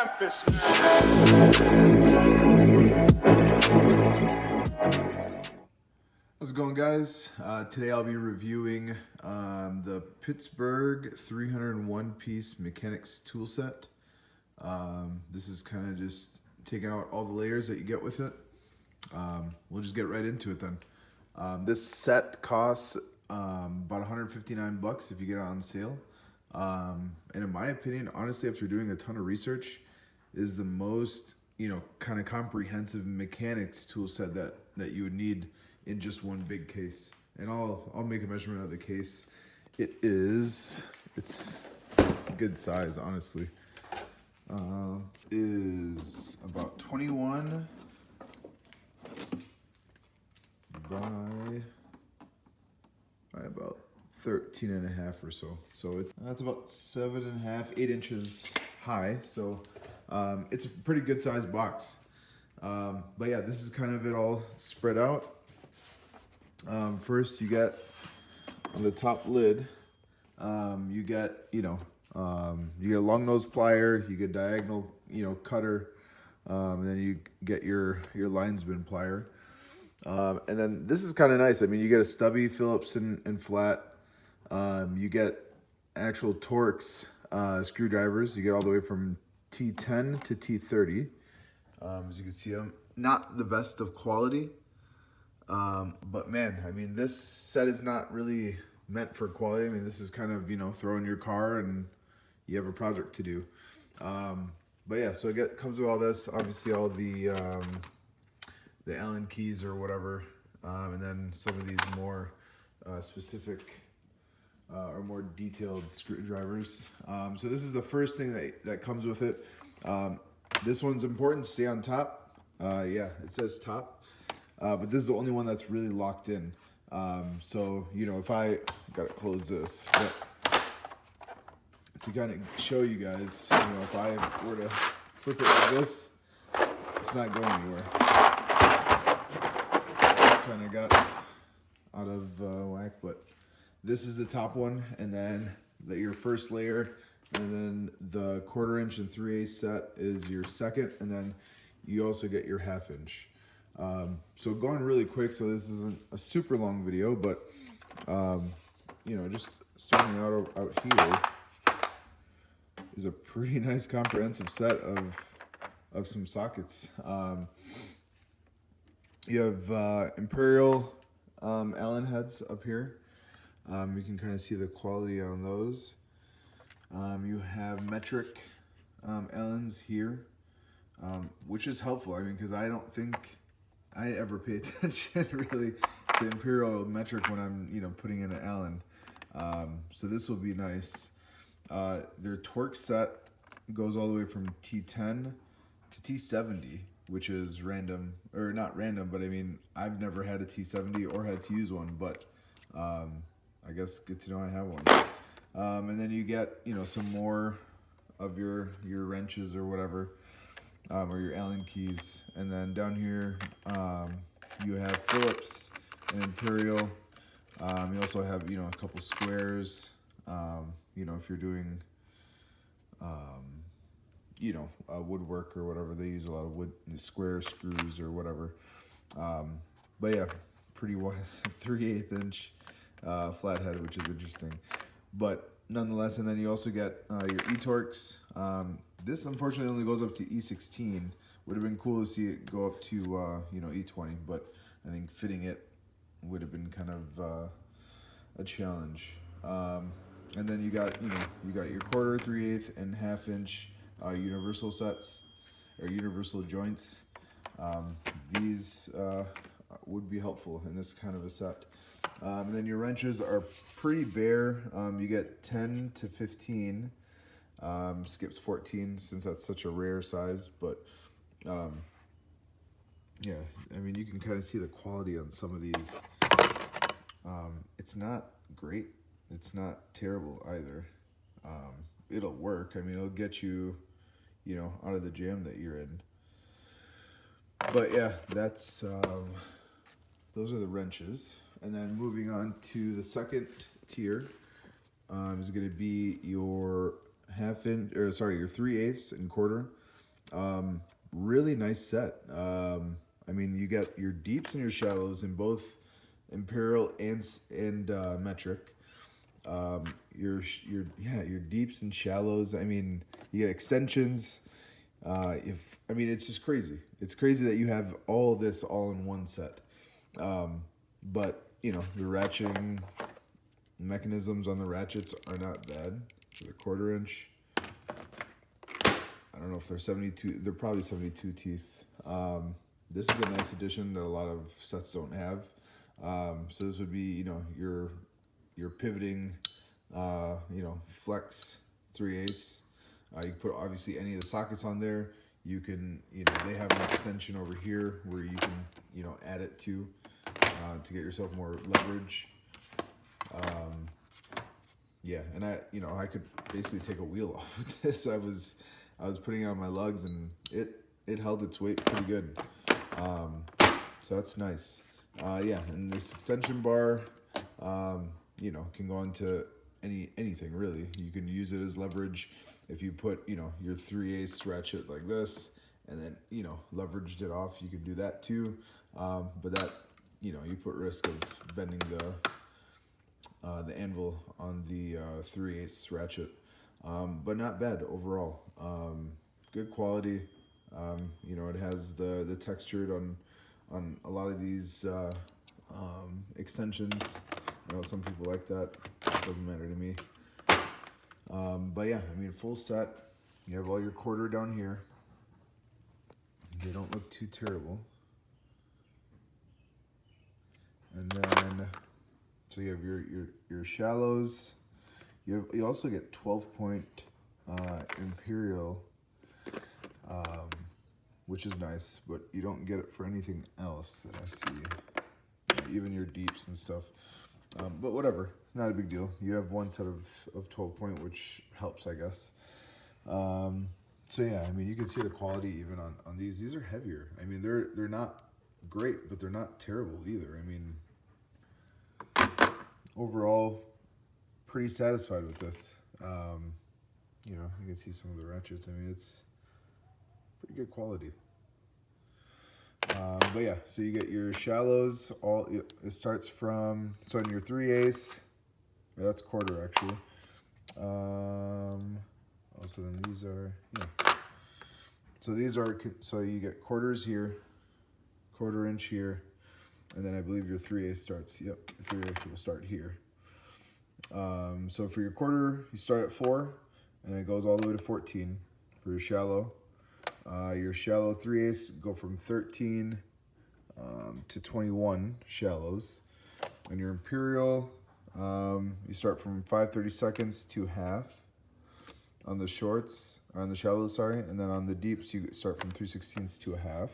Memphis, man. How's it going, guys? Today I'll be reviewing the Pittsburgh 301-piece mechanics tool set. This is kind of just taking out all the layers that you get with it. We'll just get right into it then. This set costs about $159 if you get it on sale. And in my opinion, honestly, after doing a ton of research, is the most, kind of comprehensive mechanics tool set that you would need in just one big case. And I'll make a measurement of the case. It's a good size, honestly. Is about 21 by about 13 and a half or so. So that's about 7.5, 8 inches high. So it's a pretty good sized box. But yeah, this is kind of it all spread out. First you get on the top lid, you get, you get a long nose plier, you get diagonal, cutter, and then you get your linesman plier. And then this is kind of nice. I mean, you get a stubby Phillips and flat. You get actual Torx screwdrivers. You get all the way from T10 to T30. As you can see, I'm not the best of quality. But man, I mean, this set is not really meant for quality. I mean, this is kind of, throw in your car and you have a project to do. But yeah, so it comes with all this, obviously all the Allen keys or whatever, and then some of these more specific or more detailed screwdrivers. So this is the first thing that comes with it. This one's important, stay on top. Yeah, it says top, but this is the only one that's really locked in. So, if I gotta close this, but to kind of show you guys, if I were to flip it like this, it's not going anywhere. Kind of got out of whack, but this is the top one, and then your first layer, and then the 1/4 inch and 3/8 set is your second, and then you also get your 1/2 inch. So going really quick, so this isn't a super long video, but just starting out here is a pretty nice comprehensive set of some sockets. You have Imperial Allen heads up here. You can kind of see the quality on those. You have metric Allens here, which is helpful. I mean, because I don't think I ever pay attention really to Imperial metric when I'm putting in an Allen. So this will be nice. Their Torx set goes all the way from T10 to T70. Which is random, or not random, but I mean, I've never had a T70 or had to use one, but I guess good to know I have one. And then you get, some more of your wrenches or whatever, or your Allen keys. And then down here, you have Phillips and Imperial. You also have, a couple squares, if you're doing, woodwork or whatever. They use a lot of wood square screws or whatever. But yeah, pretty wide 3/8 inch flathead, which is interesting. But nonetheless, and then you also get your E-Torx. This unfortunately only goes up to E16. Would have been cool to see it go up to E20, but I think fitting it would have been kind of a challenge. And then you got your 1/4, 3/8, and 1/2 inch universal sets or universal joints. These would be helpful in this kind of a set. And then your wrenches are pretty bare. You get 10 to 15. Skips 14 since that's such a rare size, but yeah, I mean, you can kind of see the quality on some of these. It's not great. It's not terrible either. It'll work. I mean, it'll get you, out of the jam that you're in. But yeah, that's those are the wrenches. And then moving on to the second tier is going to be your your 3/8 and 1/4. Really nice set. I mean, you got your deeps and your shallows in both imperial and metric. Your deeps and shallows. I mean, you get extensions. If I mean, it's just crazy. It's crazy that you have all this all in one set. But you know, the ratcheting mechanisms on the ratchets are not bad. For the 1/4 inch. I don't know if they're 72. They're probably 72 teeth. This is a nice addition that a lot of sets don't have. So this would be, you know, your pivoting, you know, flex 3/8. You can put obviously any of the sockets on there. You can, you know, they have an extension over here where you can, you know, add it to get yourself more leverage. Yeah, and I could basically take a wheel off with this. I was putting it on my lugs and it held its weight pretty good. So that's nice. Yeah, and this extension bar, you know, can go into anything really. You can use it as leverage if you put, you know, your 3/8 ratchet like this and then, you know, leveraged it off. You can do that too. But that, you know, you put risk of bending the anvil on the 3/8 ratchet. But not bad overall. Good quality. You know, it has the textured on a lot of these extensions. You know, some people like that. Doesn't matter to me. But yeah, I mean, full set. You have all your 1/4 down here. They don't look too terrible. And then, so you have your shallows. You also get 12-point imperial, which is nice, but you don't get it for anything else that I see. Even your deeps and stuff. But whatever, not a big deal. You have one set of 12-point, which helps, I guess. So yeah, I mean, you can see the quality even on these. These are heavier. I mean, they're not great, but they're not terrible either. I mean, overall, pretty satisfied with this. You know, you can see some of the ratchets. I mean, it's pretty good quality. But yeah, so you get your shallows. It starts from, so in your 3/8, that's 1/4 actually. Also then these are, yeah. So these are, so you get 1/4s here, 1/4 inch here, and then I believe your 3/8 starts, yep, 3/8 will start here. So for your 1/4, you start at 4, and it goes all the way to 14 for your shallow. Your shallow 3/8 go from 13 to 21 shallows. And your imperial, you start from 5/32 to half on the shorts, on the shallows, sorry. And then on the deeps, you start from 3/16 to a half.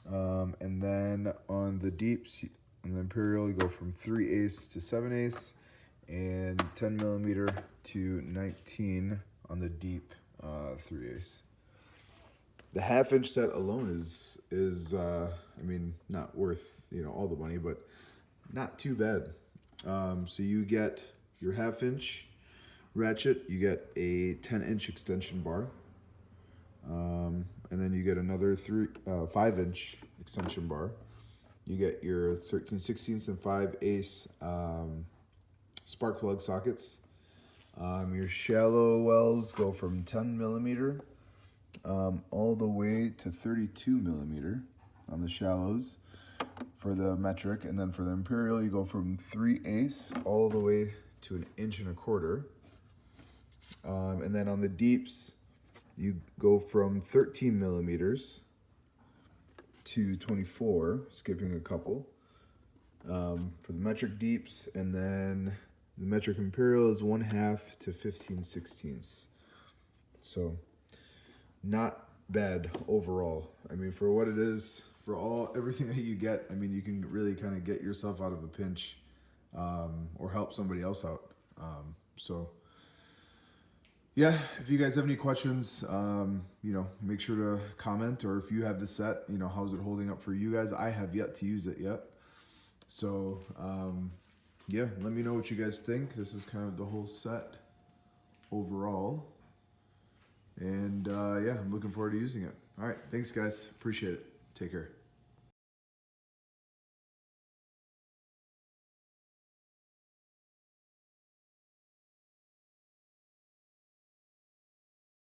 And then on the deeps, on the imperial, you go from 3/8 to 7/8 and 10 millimeter to 19 on the deep 3/8. The 1/2 inch set alone is I mean, not worth, you know, all the money, but not too bad. So you get your 1/2 inch ratchet, you get a 10-inch extension bar, and then you get another 5 inch extension bar. You get your 13/16 and 5/8 spark plug sockets. Your shallow wells go from 10 millimeter all the way to 32 millimeter on the shallows for the metric, and then for the imperial you go from 3/8 all the way to 1.25 inches. And then on the deeps you go from 13 millimeters to 24, skipping a couple for the metric deeps, and then the metric imperial is 1/2 to 15/16. So not bad overall. I mean, for what it is, for everything that you get, I mean, you can really kind of get yourself out of a pinch, or help somebody else out. So yeah, if you guys have any questions, you know, make sure to comment, or if you have the set, you know, how's it holding up for you guys? I have yet to use it yet. So yeah, let me know what you guys think. This is kind of the whole set overall. And yeah, I'm looking forward to using it. All right, thanks guys, appreciate it. Take care.